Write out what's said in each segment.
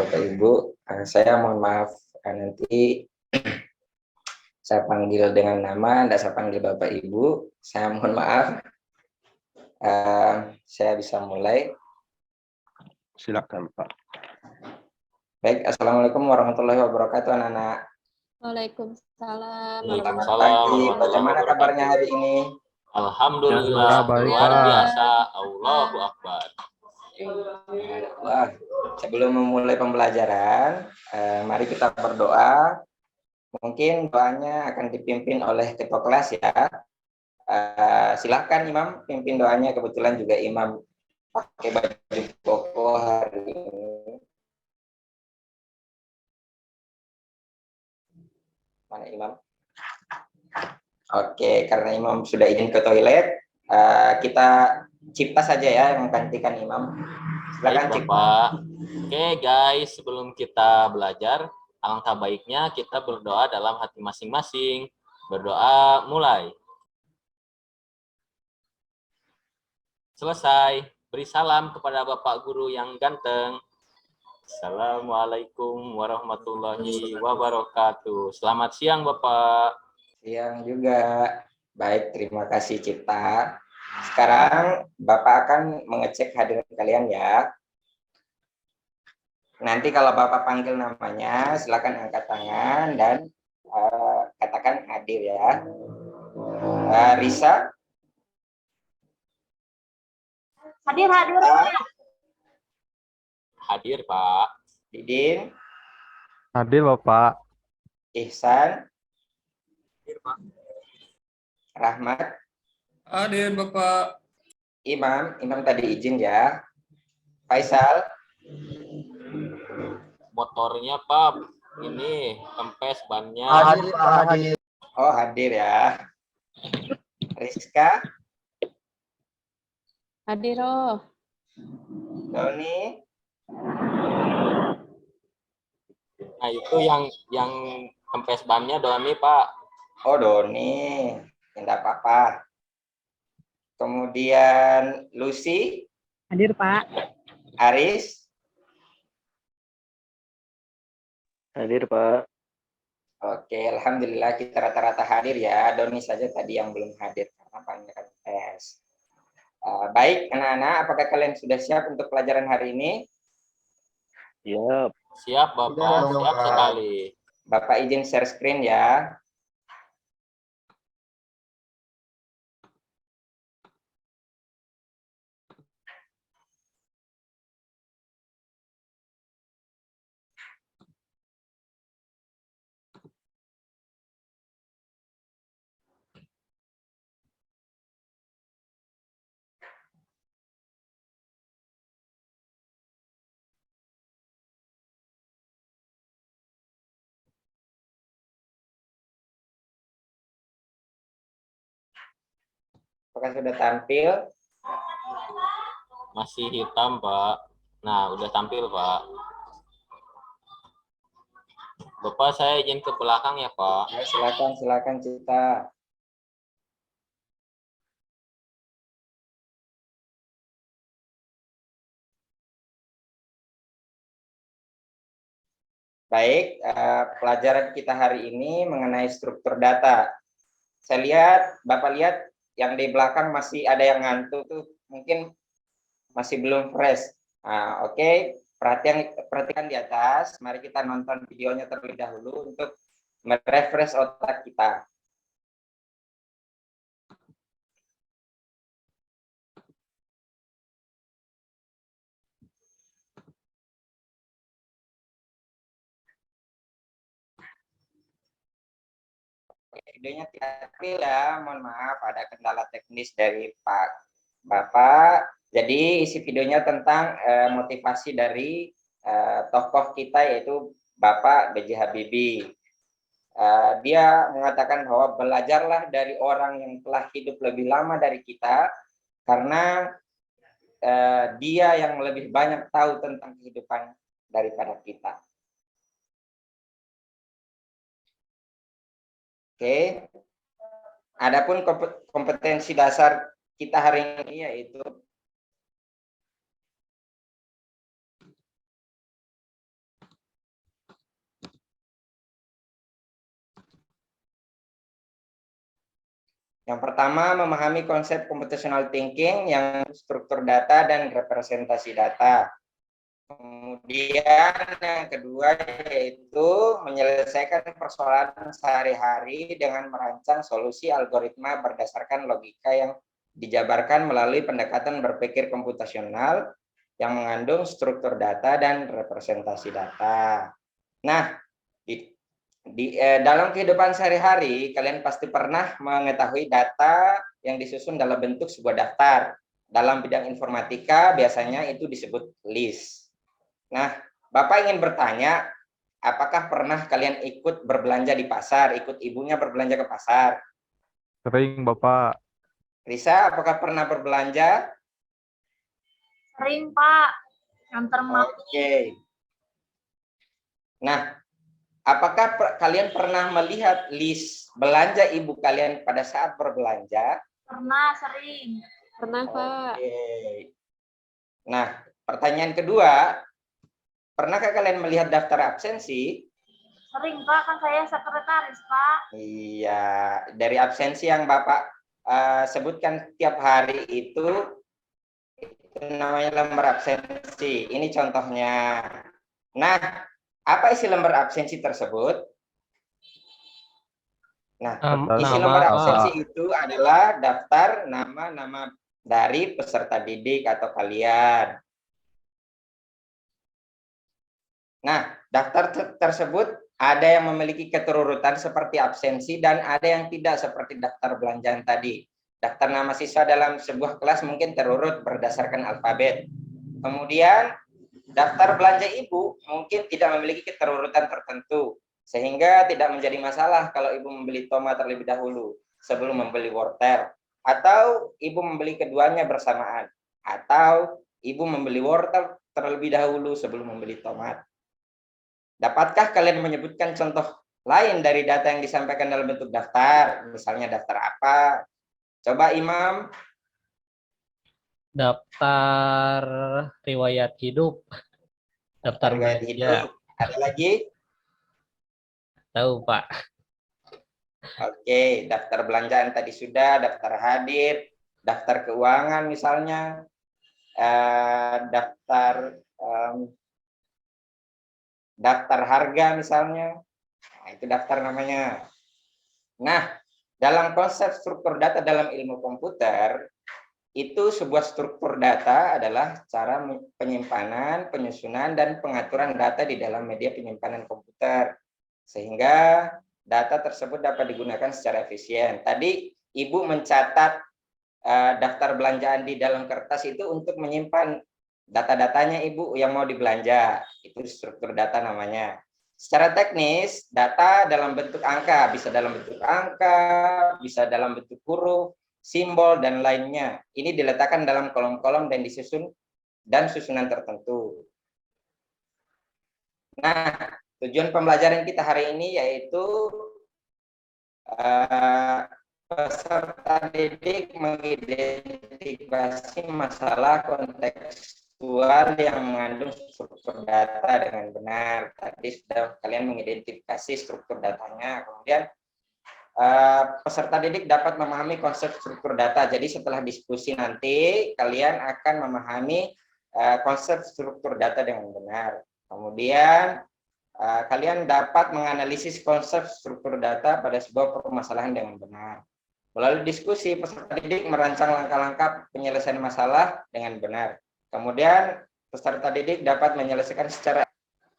Bapak Ibu. Saya mohon maaf nanti saya panggil dengan nama, tidak saya panggil Bapak Ibu. Saya mohon maaf. Saya bisa mulai. Silakan Pak. Baik, Assalamualaikum warahmatullahi wabarakatuh anak-anak. Waalaikumsalam. Selamat pagi, bagaimana kabarnya hari ini? Alhamdulillah, luar biasa. Allahu Akbar. Wah, sebelum memulai pembelajaran, mari kita berdoa. Mungkin doanya akan dipimpin oleh ketua kelas ya. Silahkan Imam pimpin doanya. Kebetulan juga Imam pakai baju koko hari ini. Mana Imam? Oke, karena Imam sudah izin ke toilet, kita Cipta saja ya yang menggantikan Imam. Silakan Cipta. Oke guys, sebelum kita belajar, alangkah baiknya kita berdoa dalam hati masing-masing. Berdoa mulai. Selesai. Beri salam kepada Bapak Guru yang ganteng. Assalamualaikum warahmatullahi wabarakatuh. Selamat siang Bapak. Siang juga. Baik, terima kasih Cipta. Sekarang Bapak akan mengecek hadirat kalian ya. Nanti kalau Bapak panggil namanya, silakan angkat tangan dan katakan hadir ya. Risa. Hadir. Hadir Pak. Didin. Hadir Bapak. Ihsan. Hadir Pak. Rahmat. Hadir Bapak. Imam tadi izin ya. Faisal. Motornya Pak, ini kempes bannya. Hadir. Oh hadir ya. Rizka. Hadir oh. Doni. Nah itu yang kempes bannya Doni Pak. Oh Doni. Tidak apa-apa. Kemudian Lucy. Hadir Pak. Aris. Hadir Pak. Oke, alhamdulillah kita rata-rata hadir ya. Doni saja tadi yang belum hadir karena panggilan tes. Baik anak-anak, apakah kalian sudah siap untuk pelajaran hari ini? Siap. Siap Bapak, siap sekali. Bapak izin share screen ya. Apakah sudah tampil? Masih hitam Pak. Nah udah tampil Pak. Bapak saya izin ke belakang ya Pak. Ya, silakan Cita. Baik, pelajaran kita hari ini mengenai struktur data. Saya lihat, Bapak lihat yang di belakang masih ada yang ngantuk tuh, mungkin masih belum fresh. Nah, oke, perhatikan di atas. Mari kita nonton videonya terlebih dahulu untuk merefresh otak kita. Videonya tidak tampil ya, mohon maaf ada kendala teknis dari Bapak. Jadi isi videonya tentang motivasi dari tokoh kita yaitu Bapak B.J. Habibie. Dia mengatakan bahwa belajarlah dari orang yang telah hidup lebih lama dari kita karena dia yang lebih banyak tahu tentang kehidupan daripada kita. Oke. Adapun kompetensi dasar kita hari ini yaitu Yang pertama, memahami konsep computational thinking yang struktur data dan representasi data. Kemudian yang kedua yaitu menyelesaikan persoalan sehari-hari dengan merancang solusi algoritma berdasarkan logika yang dijabarkan melalui pendekatan berpikir komputasional yang mengandung struktur data dan representasi data. Nah, dalam kehidupan sehari-hari, kalian pasti pernah mengetahui data yang disusun dalam bentuk sebuah daftar. Dalam bidang informatika, biasanya itu disebut list. Nah, Bapak ingin bertanya, apakah pernah kalian ikut berbelanja di pasar, ikut ibunya berbelanja ke pasar? Sering, Bapak. Risa, apakah pernah berbelanja? Sering, Pak. Antar mami. Oke. Nah, apakah kalian pernah melihat list belanja ibu kalian pada saat berbelanja? Pernah, sering. Pernah, Pak. Oke. Nah, pertanyaan kedua, pernahkah kalian melihat daftar absensi? Sering, Pak. Kan saya sekretaris, Pak. Iya, dari absensi yang Bapak sebutkan tiap hari itu namanya lembar absensi. Ini contohnya. Nah, apa isi lembar absensi tersebut? Nah, isi lembar absensi itu adalah daftar nama-nama dari peserta didik atau kalian. Nah, daftar tersebut ada yang memiliki keterurutan seperti absensi dan ada yang tidak seperti daftar belanjaan tadi. Daftar nama siswa dalam sebuah kelas mungkin terurut berdasarkan alfabet. Kemudian daftar belanja ibu mungkin tidak memiliki keterurutan tertentu, sehingga tidak menjadi masalah kalau ibu membeli tomat terlebih dahulu sebelum membeli wortel, atau ibu membeli keduanya bersamaan, atau ibu membeli wortel terlebih dahulu sebelum membeli tomat. Dapatkah kalian menyebutkan contoh lain dari data yang disampaikan dalam bentuk daftar? Misalnya daftar apa? Coba Imam. Daftar riwayat hidup. Daftar riwayat hidup. Ada lagi? Tahu, Pak. Oke, daftar belanjaan tadi sudah, daftar hadir, daftar keuangan misalnya, daftar harga misalnya. Nah, itu daftar namanya. Nah, dalam konsep struktur data dalam ilmu komputer, itu sebuah struktur data adalah cara penyimpanan, penyusunan, dan pengaturan data di dalam media penyimpanan komputer. Sehingga data tersebut dapat digunakan secara efisien. Tadi Ibu mencatat daftar belanjaan di dalam kertas itu untuk menyimpan data-datanya Ibu yang mau dibelanja. Itu struktur data namanya. Secara teknis, data dalam bentuk angka, bisa dalam bentuk angka, bisa dalam bentuk huruf, simbol, dan lainnya. Ini diletakkan dalam kolom-kolom dan disusun dan susunan tertentu. Nah, tujuan pembelajaran kita hari ini yaitu peserta didik mengidentifikasi masalah kontekstual yang mengandung struktur data dengan benar. Tadi sudah kalian mengidentifikasi struktur datanya. Kemudian peserta didik dapat memahami konsep struktur data. Jadi setelah diskusi nanti kalian akan memahami konsep struktur data dengan benar. Kemudian kalian dapat menganalisis konsep struktur data pada sebuah permasalahan dengan benar. Melalui diskusi, peserta didik merancang langkah-langkah penyelesaian masalah dengan benar. Kemudian peserta didik dapat menyelesaikan secara.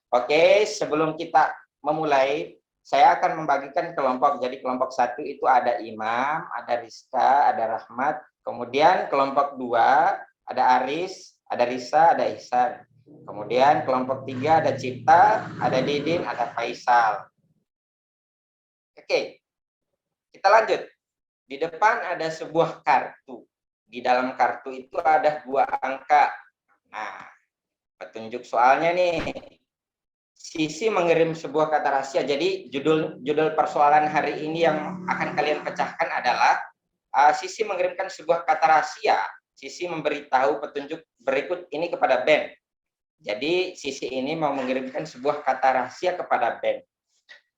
Oke, sebelum kita memulai, saya akan membagikan kelompok. Jadi kelompok 1 itu ada Imam, ada Rizka, ada Rahmat. Kemudian kelompok 2 ada Aris, ada Risa, ada Ihsan. Kemudian kelompok 3 ada Cipta, ada Didin, ada Faisal. Oke, kita lanjut. Di depan ada sebuah kartu. Di dalam kartu itu ada 2 angka. Nah, petunjuk soalnya nih. Sisi mengirim sebuah kata rahasia. Jadi judul persoalan hari ini yang akan kalian pecahkan adalah Sisi mengirimkan sebuah kata rahasia. Sisi memberitahu petunjuk berikut ini kepada Ben. Jadi Sisi ini mau mengirimkan sebuah kata rahasia kepada Ben.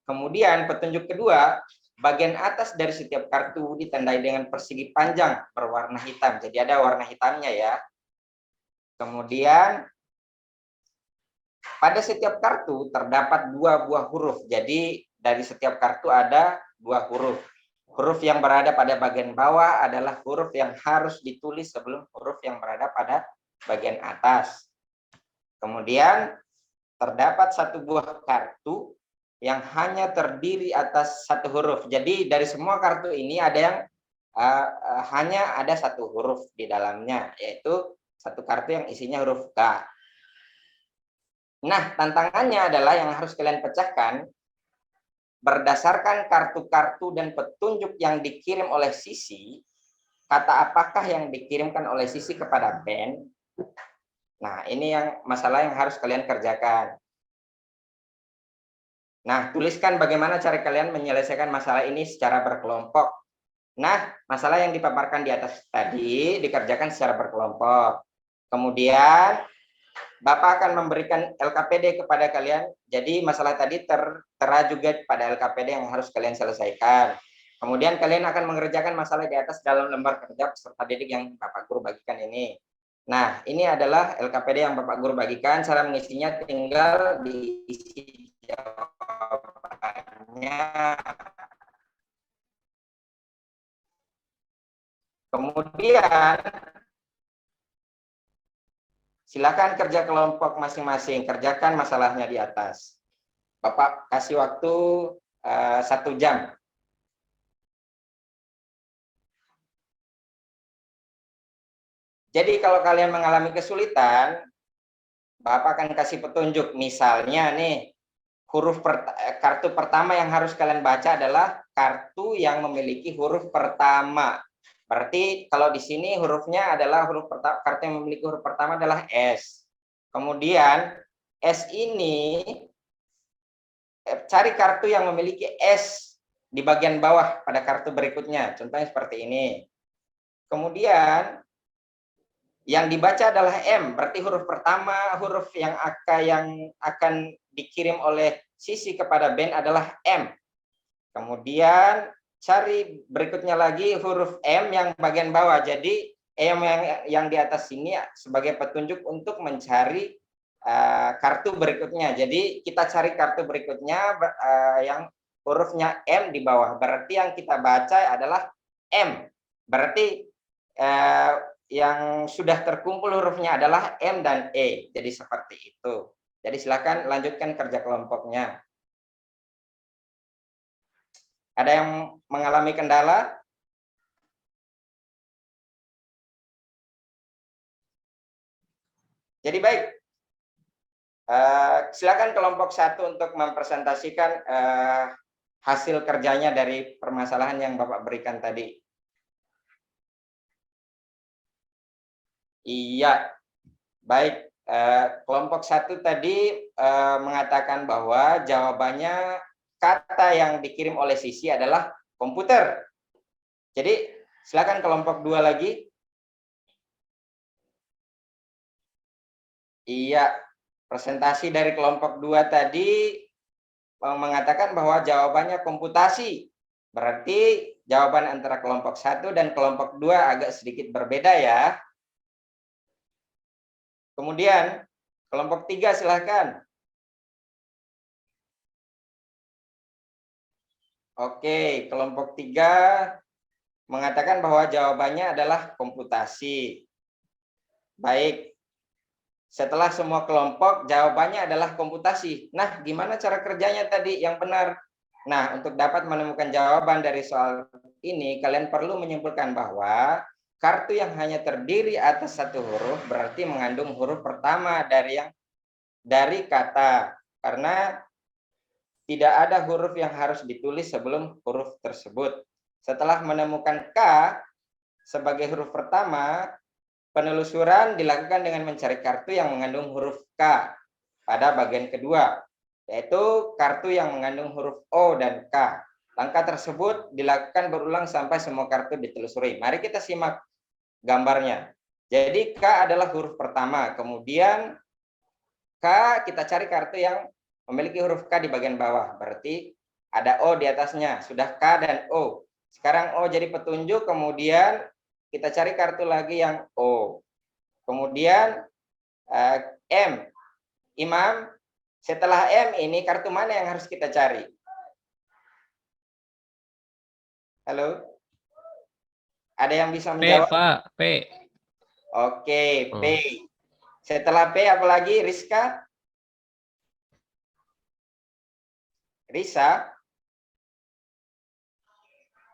Kemudian petunjuk kedua, bagian atas dari setiap kartu ditandai dengan persegi panjang berwarna hitam. Jadi ada warna hitamnya ya. Kemudian pada setiap kartu terdapat 2 buah huruf. Jadi dari setiap kartu ada 2 huruf. Huruf yang berada pada bagian bawah adalah huruf yang harus ditulis sebelum huruf yang berada pada bagian atas. Kemudian terdapat 1 buah kartu yang hanya terdiri atas 1 huruf. Jadi dari semua kartu ini ada yang hanya ada 1 huruf di dalamnya, yaitu 1 kartu yang isinya huruf K. Nah, tantangannya adalah yang harus kalian pecahkan berdasarkan kartu-kartu dan petunjuk yang dikirim oleh Sisi, kata apakah yang dikirimkan oleh Sisi kepada Ben? Nah, ini yang masalah yang harus kalian kerjakan. Nah, tuliskan bagaimana cara kalian menyelesaikan masalah ini secara berkelompok. Nah, masalah yang dipaparkan di atas tadi dikerjakan secara berkelompok. Kemudian Bapak akan memberikan LKPD kepada kalian. Jadi masalah tadi tertera juga pada LKPD yang harus kalian selesaikan. Kemudian kalian akan mengerjakan masalah di atas dalam lembar kerja peserta didik yang Bapak Guru bagikan ini. Nah, ini adalah LKPD yang Bapak Guru bagikan. Cara mengisinya tinggal diisi jawabannya. Kemudian silakan kerja kelompok masing-masing, kerjakan masalahnya di atas. Bapak kasih waktu 1 jam. Jadi kalau kalian mengalami kesulitan, Bapak akan kasih petunjuk. Misalnya nih, kartu pertama yang harus kalian baca adalah kartu yang memiliki huruf pertama. Berarti kalau di sini hurufnya adalah kartu yang memiliki huruf pertama adalah S. Kemudian S ini cari kartu yang memiliki S di bagian bawah pada kartu berikutnya. Contohnya seperti ini. Kemudian yang dibaca adalah M, berarti huruf pertama, huruf yang akan dikirim oleh Sisi kepada Ben adalah M. Kemudian cari berikutnya lagi huruf M yang bagian bawah. Jadi M yang di atas sini sebagai petunjuk untuk mencari kartu berikutnya. Jadi kita cari kartu berikutnya yang hurufnya M di bawah. Berarti yang kita baca adalah M. Berarti yang sudah terkumpul hurufnya adalah M dan E. Jadi seperti itu. Jadi silakan lanjutkan kerja kelompoknya. Ada yang mengalami kendala? Jadi baik, silakan kelompok 1 untuk mempresentasikan hasil kerjanya dari permasalahan yang Bapak berikan tadi. Iya, baik. Kelompok 1 tadi mengatakan bahwa jawabannya kata yang dikirim oleh Sisi adalah komputer. Jadi silakan kelompok 2 lagi. Iya, presentasi dari kelompok 2 tadi mengatakan bahwa jawabannya komputasi. Berarti jawaban antara kelompok 1 dan kelompok 2 agak sedikit berbeda ya. Kemudian kelompok 3 silakan. Oke, kelompok 3 mengatakan bahwa jawabannya adalah komputasi. Baik, setelah semua kelompok jawabannya adalah komputasi. Nah, gimana cara kerjanya tadi yang benar? Nah, untuk dapat menemukan jawaban dari soal ini, kalian perlu menyimpulkan bahwa kartu yang hanya terdiri atas 1 huruf berarti mengandung huruf pertama dari kata. Karena tidak ada huruf yang harus ditulis sebelum huruf tersebut. Setelah menemukan K sebagai huruf pertama, penelusuran dilakukan dengan mencari kartu yang mengandung huruf K pada bagian kedua, yaitu kartu yang mengandung huruf O dan K. Langkah tersebut dilakukan berulang sampai semua kartu ditelusuri. Mari kita simak gambarnya. Jadi K adalah huruf pertama, kemudian K kita cari kartu yang memiliki huruf K di bagian bawah. Berarti ada O di atasnya, sudah K dan O. Sekarang O jadi petunjuk, kemudian kita cari kartu lagi yang O. Kemudian M. Imam, setelah M ini kartu mana yang harus kita cari? Halo? Ada yang bisa P, menjawab? Pak. P. Oke, P. Setelah P apa lagi, Rizka? Risa?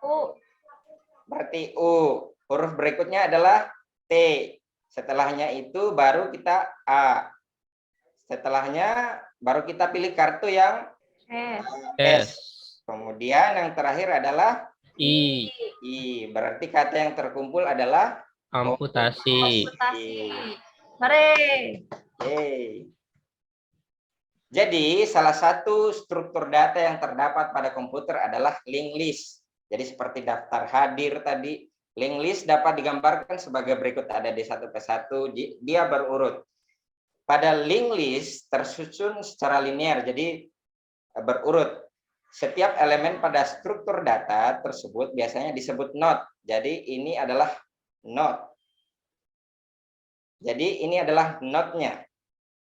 U. Berarti U. Huruf berikutnya adalah T. Setelahnya itu baru kita A. Setelahnya baru kita pilih kartu yang S. S. Kemudian yang terakhir adalah I. I. Berarti kata yang terkumpul adalah Amputasi. Amputasi. Hore. Yeay. Jadi salah satu struktur data yang terdapat pada komputer adalah linked list. Jadi seperti daftar hadir tadi, linked list dapat digambarkan sebagai berikut, ada D1P1, dia berurut. Pada linked list tersusun secara linear, jadi berurut. Setiap elemen pada struktur data tersebut biasanya disebut node. Jadi ini adalah node. Jadi ini adalah node-nya.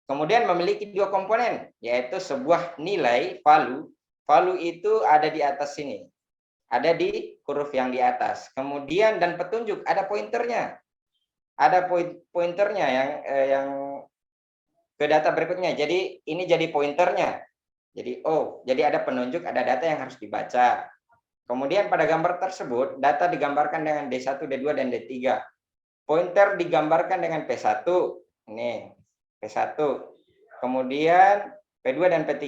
Kemudian memiliki dua komponen, yaitu sebuah nilai value. Value itu ada di atas sini. Ada di huruf yang di atas. Kemudian dan petunjuk, ada pointernya. Ada pointernya yang ke data berikutnya. Jadi ini jadi pointernya. Jadi jadi ada penunjuk, ada data yang harus dibaca. Kemudian pada gambar tersebut, data digambarkan dengan D1, D2, dan D3. Pointer digambarkan dengan P1. Ini P1. Kemudian P2 dan P3.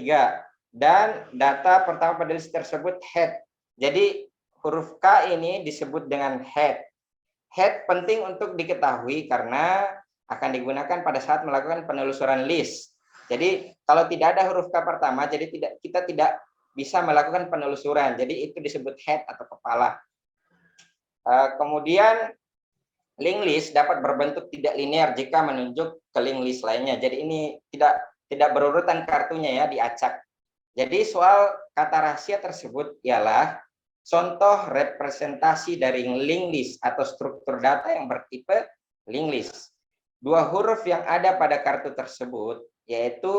Dan data pertama pada list tersebut head. Jadi huruf K ini disebut dengan head. Head penting untuk diketahui karena akan digunakan pada saat melakukan penelusuran list. Jadi kalau tidak ada huruf K pertama, jadi kita tidak bisa melakukan penelusuran. Jadi itu disebut head atau kepala. Kemudian linked list dapat berbentuk tidak linear jika menunjuk ke linked list lainnya. Jadi ini tidak berurutan kartunya ya, diacak. Jadi soal kata rahasia tersebut ialah contoh representasi dari linked list atau struktur data yang bertipe linked list. Dua huruf yang ada pada kartu tersebut yaitu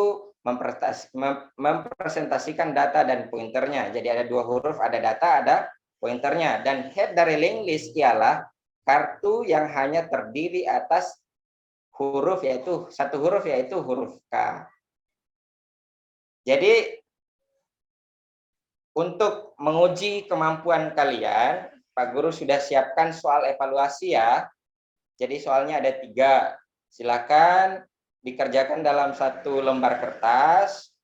mempresentasikan data dan pointernya. Jadi ada dua huruf, ada data, ada pointernya. Dan head dari linked list ialah kartu yang hanya terdiri atas huruf, yaitu satu huruf, yaitu huruf K. Jadi untuk menguji kemampuan kalian, Pak Guru sudah siapkan soal evaluasi ya. Jadi soalnya ada 3. Silakan dikerjakan dalam satu lembar kertas,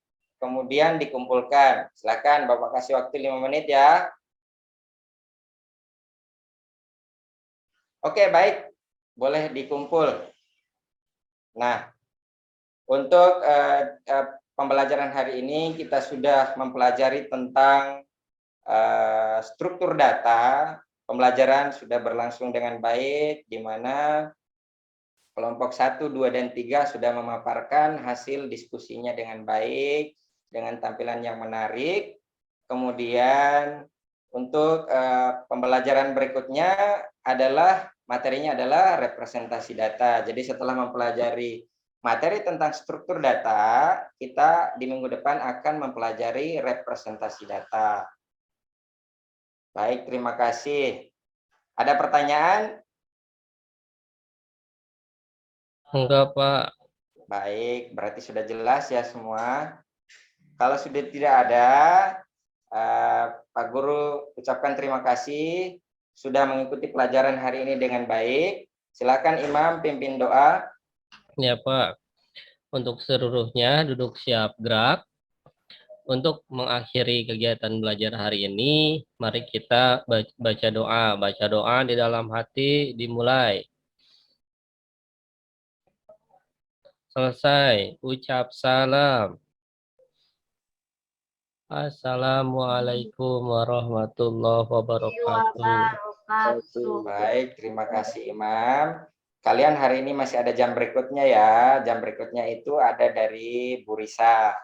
kemudian dikumpulkan. Silakan Bapak kasih waktu 5 menit ya. Oke, baik. Boleh dikumpul. Nah, untuk pembelajaran hari ini kita sudah mempelajari tentang struktur data. Pembelajaran sudah berlangsung dengan baik, di mana kelompok 1, 2, dan 3 sudah memaparkan hasil diskusinya dengan baik, dengan tampilan yang menarik. Kemudian untuk pembelajaran berikutnya adalah materinya adalah representasi data. Jadi setelah mempelajari materi tentang struktur data, kita di minggu depan akan mempelajari representasi data. Baik, terima kasih. Ada pertanyaan? Enggak, Pak. Baik, berarti sudah jelas ya semua. Kalau sudah tidak ada, Pak Guru ucapkan terima kasih sudah mengikuti pelajaran hari ini dengan baik. Silakan Imam pimpin doa. Ya, Pak. Untuk seluruhnya duduk siap gerak. Untuk mengakhiri kegiatan belajar hari ini, mari kita baca doa. Baca doa di dalam hati dimulai. Selesai, ucap salam. Assalamualaikum warahmatullahi wabarakatuh. Baik, terima kasih Imam. Kalian hari ini masih ada jam berikutnya ya. Jam berikutnya itu ada dari Bu Risa.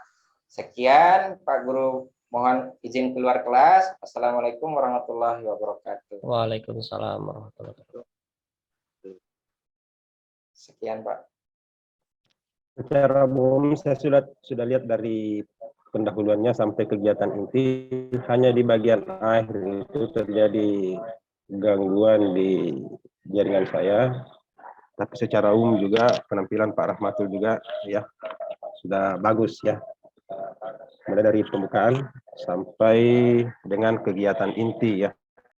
Sekian Pak Guru Mohon izin keluar kelas. Assalamualaikum warahmatullahi wabarakatuh. Waalaikumsalam warahmatullahi wabarakatuh. Sekian, Pak. Secara umum saya sudah lihat dari pendahuluannya sampai kegiatan inti, hanya di bagian akhir itu terjadi gangguan di jaringan saya. Tapi secara umum juga penampilan Pak Rahmatul juga ya sudah bagus ya. Mulai dari pembukaan sampai dengan kegiatan inti ya.